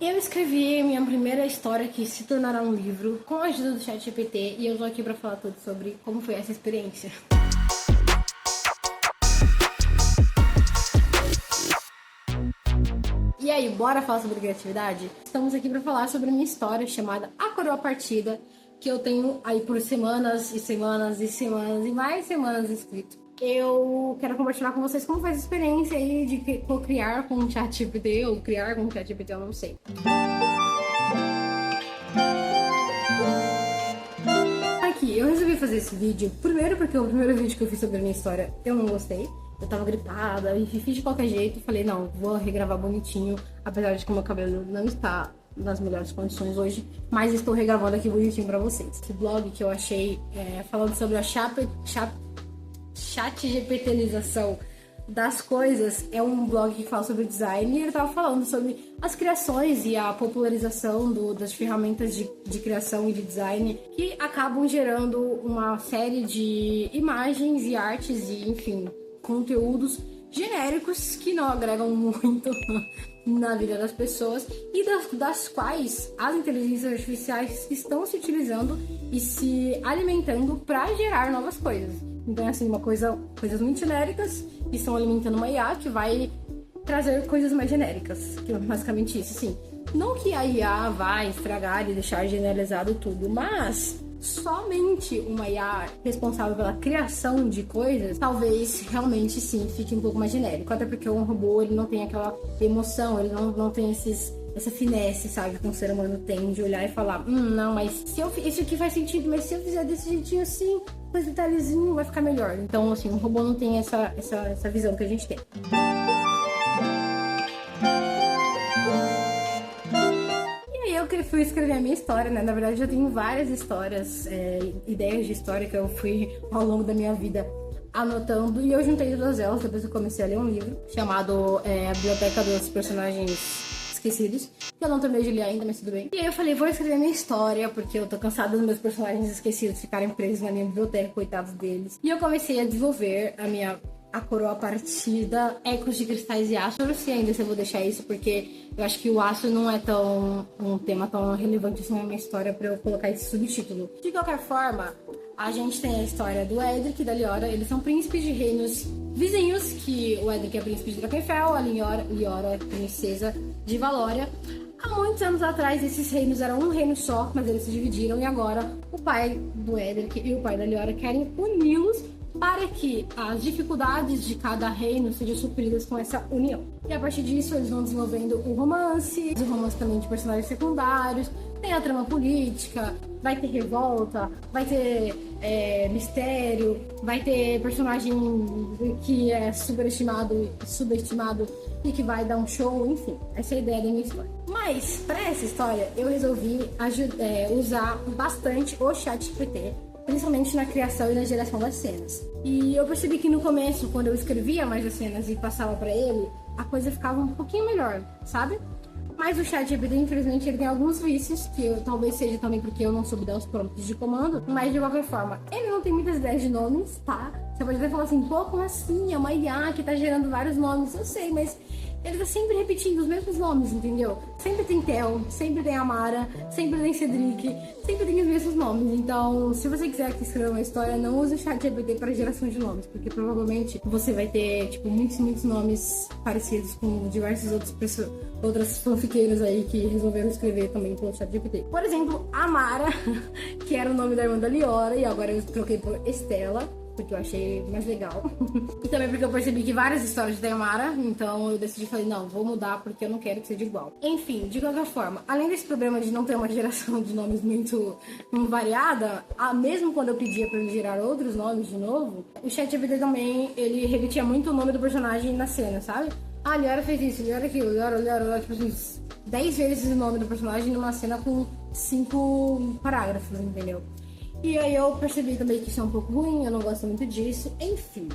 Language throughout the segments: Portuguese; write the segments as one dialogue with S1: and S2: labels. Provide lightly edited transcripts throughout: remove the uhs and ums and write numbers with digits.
S1: Eu escrevi minha primeira história que se tornará um livro com a ajuda do ChatGPT e eu tô aqui pra falar tudo sobre como foi essa experiência. E aí, bora falar sobre criatividade? Estamos aqui pra falar sobre a minha história chamada A Coroa Partida, que eu tenho aí por semanas e semanas e semanas e mais semanas escrito. Eu quero compartilhar com vocês como foi essa experiência aí de criar com o ChatGPT ou criar com o ChatGPT, eu não sei. Aqui, eu resolvi fazer esse vídeo, primeiro porque o primeiro vídeo que eu fiz sobre a minha história eu não gostei. Eu tava gripada e fiz de qualquer jeito. Falei, não, vou regravar bonitinho, apesar de que o meu cabelo não está nas melhores condições hoje, mas estou regravando aqui bonitinho pra vocês. Esse blog que eu achei falando sobre a ChatGPTização das coisas é um blog que fala sobre design e ele tava falando sobre as criações e a popularização das ferramentas de criação e de design que acabam gerando uma série de imagens e artes e, enfim, conteúdos genéricos que não agregam muito na vida das pessoas e das quais as inteligências artificiais estão se utilizando e se alimentando para gerar novas coisas. Então, assim, coisas muito genéricas que estão alimentando uma IA que vai trazer coisas mais genéricas, que é basicamente isso, assim. Não que a IA vai estragar e deixar generalizado tudo, mas somente uma IA responsável pela criação de coisas, talvez realmente sim fique um pouco mais genérico. Até porque um robô ele não tem aquela emoção, ele não tem essa finesse, sabe, que um ser humano tem de olhar e falar, não, mas se eu isso aqui faz sentido, mas se eu fizer desse jeitinho assim, com esse detalhezinho, vai ficar melhor. Então, assim, um robô não tem essa visão que a gente tem. Eu fui escrever a minha história, né? Na verdade, eu tenho várias histórias, ideias de história que eu fui ao longo da minha vida anotando e eu juntei todas elas depois eu comecei a ler um livro chamado A Biblioteca dos Personagens Esquecidos, que eu não terminei de ler ainda, mas tudo bem. E aí eu falei, vou escrever a minha história, porque eu tô cansada dos meus personagens esquecidos ficarem presos na minha biblioteca, coitados deles. E eu comecei a desenvolver a coroa partida, ecos de cristais e aço. Eu não sei ainda se eu vou deixar isso, porque eu acho que o aço não é um tema tão relevante assim na minha história pra eu colocar esse subtítulo. De qualquer forma, a gente tem a história do Edric e da Liora. Eles são príncipes de reinos vizinhos, que o Edric é príncipe de Drakenfell, a Liora é princesa de Valória. Há muitos anos atrás, esses reinos eram um reino só, mas eles se dividiram e agora o pai do Edric e o pai da Liora querem uni-los para que as dificuldades de cada reino sejam supridas com essa união. E a partir disso, eles vão desenvolvendo o romance também de personagens secundários, tem a trama política, vai ter revolta, vai ter mistério, vai ter personagem que é subestimado e que vai dar um show, enfim. Essa é a ideia da minha história. Mas, para essa história, eu resolvi usar bastante o ChatGPT, principalmente na criação e na geração das cenas. E eu percebi que no começo, quando eu escrevia mais as cenas e passava pra ele, a coisa ficava um pouquinho melhor, sabe? Mas o ChatGPT, infelizmente, ele tem alguns vícios, que talvez seja também porque eu não soube dar os prompts de comando, mas de qualquer forma, ele não tem muitas ideias de nomes, tá? Você pode até falar assim, pô, como assim? É uma IA que tá gerando vários nomes, eu sei, mas ele tá sempre repetindo os mesmos nomes, entendeu? Sempre tem Tel, sempre tem Amara, sempre tem Cedric, sempre tem os mesmos nomes. Então, se você quiser que escreva uma história, não use o ChatGPT para geração de nomes, porque provavelmente você vai ter, tipo, muitos nomes parecidos com diversas outras fanfiqueiras aí que resolveram escrever também pelo ChatGPT. Por exemplo, Amara, que era o nome da irmã da Liora, e agora eu troquei por Estela, porque eu achei mais legal. E também porque eu percebi que várias histórias de Amara, então eu decidi, falei, não, vou mudar porque eu não quero que seja igual. Enfim, de qualquer forma, além desse problema de não ter uma geração de nomes muito variada, mesmo quando eu pedia pra ele gerar outros nomes de novo, o ChatGPT também, ele repetia muito o nome do personagem na cena, sabe? Ah, Liora fez isso, Liora aquilo, Liora, tipo assim, 10 vezes o nome do personagem numa cena com 5 parágrafos, entendeu? E aí eu percebi também que isso é um pouco ruim, eu não gosto muito disso, enfim.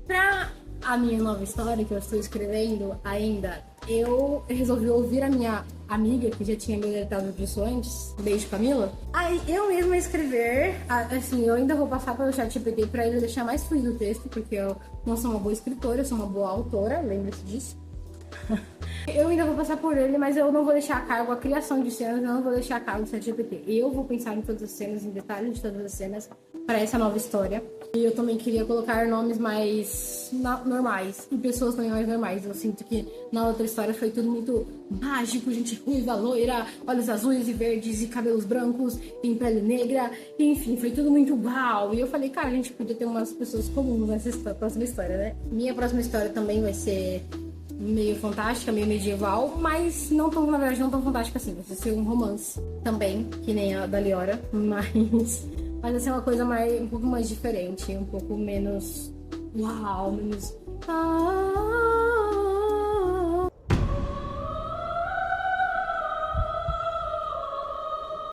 S1: Pra a minha nova história que eu estou escrevendo ainda, eu resolvi ouvir a minha amiga, que já tinha me deletado disso antes, beijo Camila. Aí eu mesma escrever, assim, eu ainda vou passar pelo ChatGPT pra ele deixar mais fluido o texto, porque eu não sou uma boa escritora, eu sou uma boa autora, lembre-se disso. Eu ainda vou passar por ele, mas eu não vou deixar a cargo a criação de cenas, eu não vou deixar a cargo do ChatGPT. Eu vou pensar em todas as cenas, em detalhes de todas as cenas, para essa nova história. E eu também queria colocar nomes mais normais, e pessoas também mais normais. Eu sinto que na outra história foi tudo muito mágico, gente ruiva, loira, olhos azuis e verdes e cabelos brancos, em pele negra, e, enfim, foi tudo muito uau. E eu falei, cara, a gente podia ter umas pessoas comuns nessa próxima história, né? Minha próxima história também vai ser meio fantástica, meio medieval, mas não tão, na verdade, não tão fantástica assim. Vai ser um romance também, que nem a da Liora, mas vai ser uma coisa um pouco mais diferente, um pouco menos uau, menos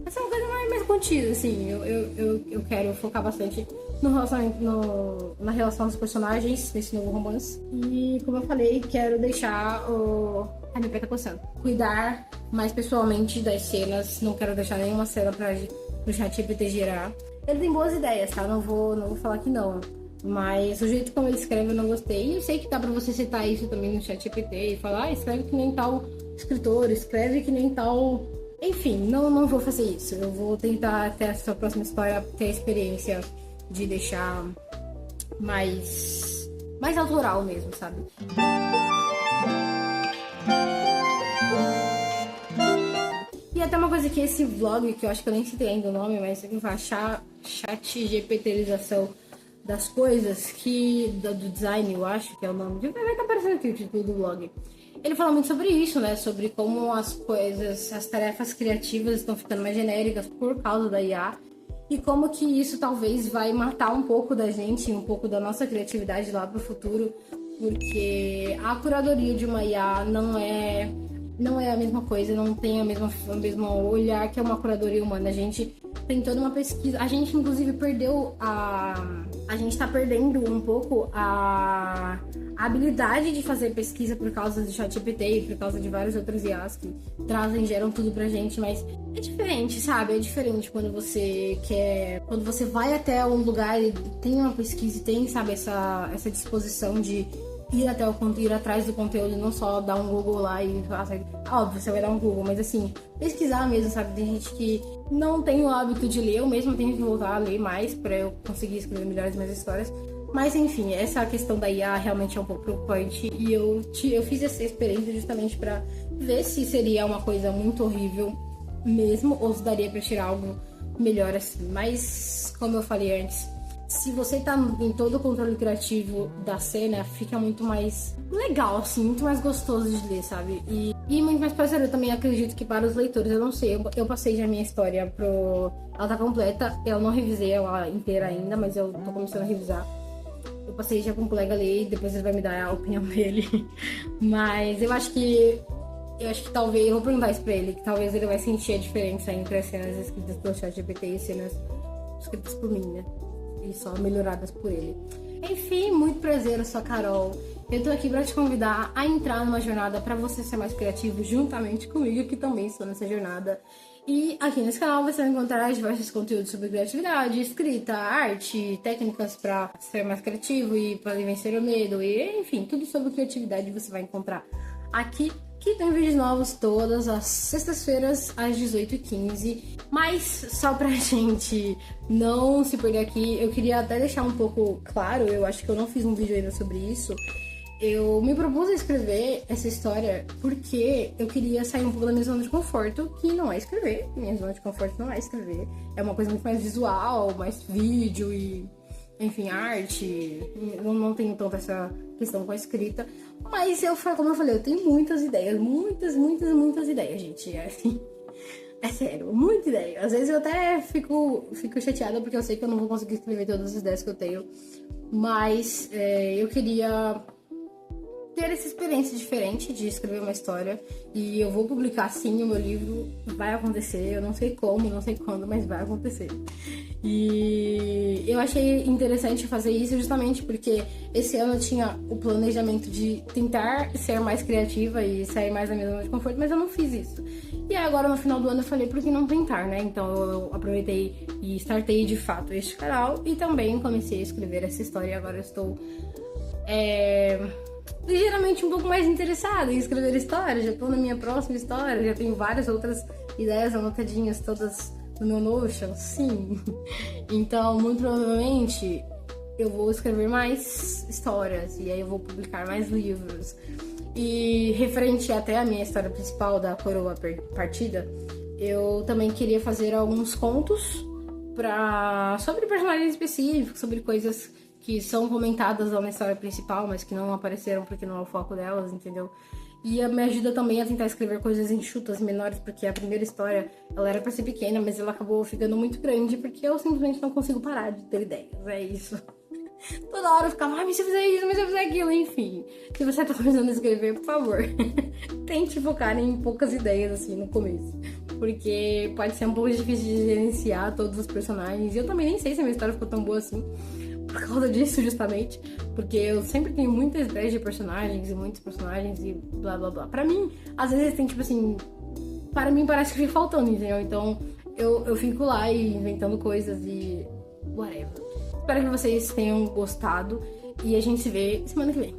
S1: vai ser uma coisa mais contida, assim. Eu quero focar bastante no relacionamento, na relação dos personagens nesse novo romance. E, como eu falei, quero deixar a minha pé tá coçando. Cuidar mais pessoalmente das cenas. Não quero deixar nenhuma cena pro ChatGPT gerar. Ele tem boas ideias, tá? Não vou falar que não. Mas o jeito como ele escreve eu não gostei. E eu sei que dá pra você citar isso também no ChatGPT e falar, escreve que nem tal escritor, escreve que nem tal. Enfim, não vou fazer isso. Eu vou tentar até essa próxima história ter a experiência de deixar mais autoral mesmo, sabe? E até uma coisa que esse vlog, que eu acho que eu nem citei ainda o nome, mas tem que achar ChatGPTização das coisas, do design, eu acho que é o nome. Vai estar aparecendo aqui o título do vlog. Ele fala muito sobre isso, né? Sobre como as coisas, as tarefas criativas estão ficando mais genéricas por causa da IA. E como que isso talvez vai matar um pouco da gente, um pouco da nossa criatividade lá pro futuro. Porque a curadoria de uma IA não é a mesma coisa, não tem o mesmo olhar que é uma curadoria humana. A gente tem toda uma pesquisa. A gente, inclusive, a gente tá perdendo um pouco a habilidade de fazer pesquisa por causa do ChatGPT e por causa de vários outros IAs que geram tudo pra gente, mas é diferente, sabe? É diferente quando você vai até um lugar e tem uma pesquisa e tem, sabe, essa disposição de ir atrás do conteúdo, não só dar um Google lá e óbvio, você vai dar um Google, mas assim, pesquisar mesmo, sabe? Tem gente que não tem o hábito de ler, eu mesmo tenho que voltar a ler mais pra eu conseguir escrever melhor as minhas histórias. Mas enfim, essa questão da IA realmente é um pouco preocupante e eu fiz essa experiência justamente pra ver se seria uma coisa muito horrível mesmo ou se daria pra tirar algo melhor assim. Mas, como eu falei antes, se você tá em todo o controle criativo da cena, fica muito mais legal, assim, muito mais gostoso de ler, sabe? E muito mais prazeroso. Eu também acredito que para os leitores, eu não sei, eu passei já a minha história ela tá completa, eu não revisei ela inteira ainda, mas eu tô começando a revisar. Eu passei já com um colega ler e depois ele vai me dar a opinião dele. Mas eu acho que talvez, eu vou perguntar isso pra ele, que talvez ele vai sentir a diferença entre as cenas escritas pelo ChatGPT e cenas escritas por mim, né? E só melhoradas por ele. Enfim, muito prazer, eu sou a Carol. Eu tô aqui pra te convidar a entrar numa jornada pra você ser mais criativo juntamente comigo, que também estou nessa jornada. E aqui nesse canal você vai encontrar diversos conteúdos sobre criatividade, escrita, arte, técnicas pra ser mais criativo e pra vencer o medo. E enfim, tudo sobre criatividade você vai encontrar aqui. Que tem vídeos novos todas as sextas-feiras às 18h15. Mas só pra gente não se perder aqui, eu queria até deixar um pouco claro, eu acho que eu não fiz um vídeo ainda sobre isso. Eu me propus a escrever essa história porque eu queria sair um pouco da minha zona de conforto, que não é escrever. Minha zona de conforto não é escrever. É uma coisa muito mais visual, mais vídeo e, enfim, arte. Eu não tenho tanto essa questão com a escrita. Mas como eu falei, eu tenho muitas ideias. Muitas ideias, gente. É sério, muita ideia. Às vezes eu até fico chateada porque eu sei que eu não vou conseguir escrever todas as ideias que eu tenho. Mas eu queria ter essa experiência diferente de escrever uma história. E eu vou publicar sim o meu livro, vai acontecer, eu não sei como, não sei quando, mas vai acontecer. E eu achei interessante fazer isso justamente porque esse ano eu tinha o planejamento de tentar ser mais criativa e sair mais da minha zona de conforto, mas eu não fiz isso. E agora no final do ano eu falei, por que não tentar, né? Então eu aproveitei e startei de fato este canal e também comecei a escrever essa história. E agora eu estou ligeiramente um pouco mais interessada em escrever história. Já tô na minha próxima história, já tenho várias outras ideias anotadinhas todas no meu Notion, sim. Então, muito provavelmente eu vou escrever mais histórias e aí eu vou publicar mais livros. E referente até a minha história principal da Coroa Partida, eu também queria fazer alguns contos sobre personagens específicos, sobre coisas que são comentadas lá na história principal, mas que não apareceram porque não é o foco delas, entendeu? E me ajuda também a tentar escrever coisas enxutas, menores, porque a primeira história, ela era pra ser pequena, mas ela acabou ficando muito grande, porque eu simplesmente não consigo parar de ter ideias, é isso. Toda hora eu ficava, mas se eu fizer isso, mas se eu fizer aquilo, enfim. Se você tá começando a escrever, por favor, tente focar em poucas ideias, assim, no começo. Porque pode ser um pouco difícil de gerenciar todos os personagens. E eu também nem sei se a minha história ficou tão boa assim. Por causa disso, justamente. Porque eu sempre tenho muitas ideias de personagens e muitos personagens e blá blá blá. Pra mim, às vezes tem tipo assim. Para mim parece que fica faltando, entendeu? Então eu fico lá e inventando coisas e. Whatever. Espero que vocês tenham gostado. E a gente se vê semana que vem.